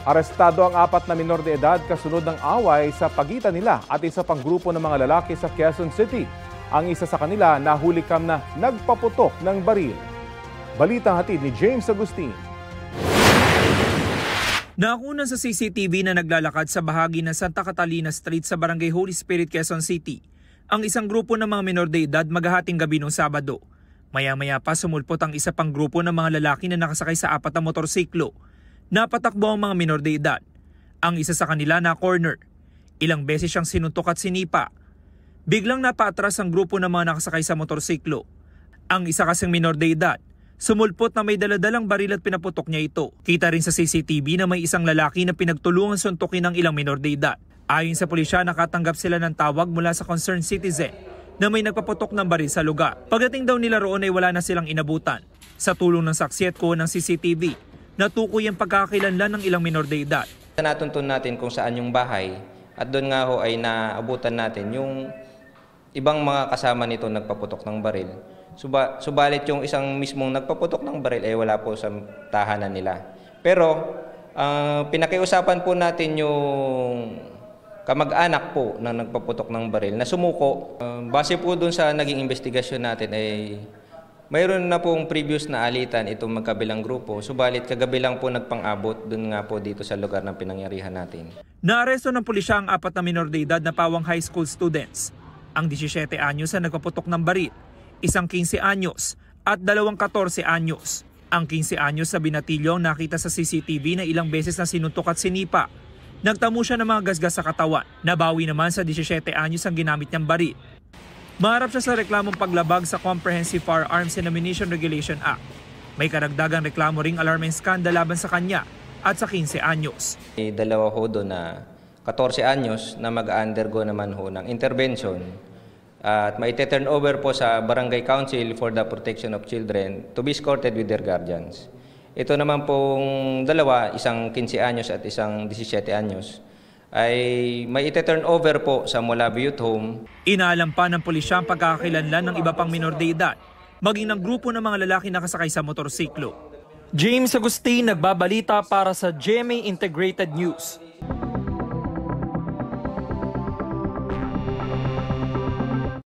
Arestado ang 4 na minor de edad kasunod ng away sa pagitan nila at isa pang grupo ng mga lalaki sa Quezon City. Ang isa sa kanila nahuli kam na nagpaputok ng baril. Balitang hatid ni James Agustin. Nakunan sa CCTV na naglalakad sa bahagi ng Santa Catalina Street sa Barangay Holy Spirit, Quezon City ang isang grupo ng mga minor de edad maghahating gabi noong Sabado. Maya-maya pa sumulpot ang isa pang grupo ng mga lalaki na nakasakay sa 4 na motorsiklo. Napatakbo ang mga minor de edad. Ang isa sa kanila na corner. Ilang beses siyang sinuntok at sinipa. Biglang napaatras ang grupo ng mga nakasakay sa motorsiklo. Ang isa kasing minor de edad, sumulpot na may daladalang baril at pinaputok niya ito. Kita rin sa CCTV na may isang lalaki na pinagtulungan suntukin ng ilang minor de edad. Ayon sa pulisya, nakatanggap sila ng tawag mula sa concerned citizen na may nagpaputok ng baril sa lugar. Pagdating daw nila roon ay wala na silang inabutan. Sa tulong ng saksi at kuha ng CCTV, natukoy ang pagkakakilanlan ng ilang minor de edad. Natuntun natin kung saan yung bahay at doon nga ho ay naabutan natin yung ibang mga kasama nito nagpaputok ng baril. Subalit yung isang mismong nagpaputok ng baril ay wala po sa tahanan nila. Pero pinakiusapan po natin yung kamag-anak po na nagpaputok ng baril na sumuko. Base po doon sa naging investigasyon natin ay mayroon na pong previous na alitan itong magkabilang grupo, subalit kagabi lang po nagpang-abot dun nga po dito sa lugar ng pinangyarihan natin. Naaresto ng pulisya ang 4 na minor de edad na pawang high school students. Ang 17 anyos na nagpaputok ng baril, isang 15 anyos at 2 14 anyos. Ang 15 anyos sa binatilyo ang nakita sa CCTV na ilang beses na sinuntok at sinipa. Nagtamo siya ng mga gasgas sa katawan. Nabawi naman sa 17 anyos ang ginamit niyang baril. Maharap siya sa reklamong paglabag sa Comprehensive Firearms and Ammunition Regulation Act. May karagdagang reklamo ring alarming skandal laban sa kanya at sa 15 anyos. May dalawa ho doon na 14 anyos na mag-undergo naman ho ng intervention at may turn over po sa Barangay Council for the Protection of Children to be escorted with their guardians. Ito naman pong dalawa, isang 15 anyos at isang 17 anyos, ay may ite-turn over po sa Mulabi Youth Home. Inaalam pa ng pulisya ang pagkakakilanlan ng iba pang minor de edad, maging ng grupo ng mga lalaki nakasakay sa motorsiklo. James Agustin, nagbabalita para sa GMA Integrated News.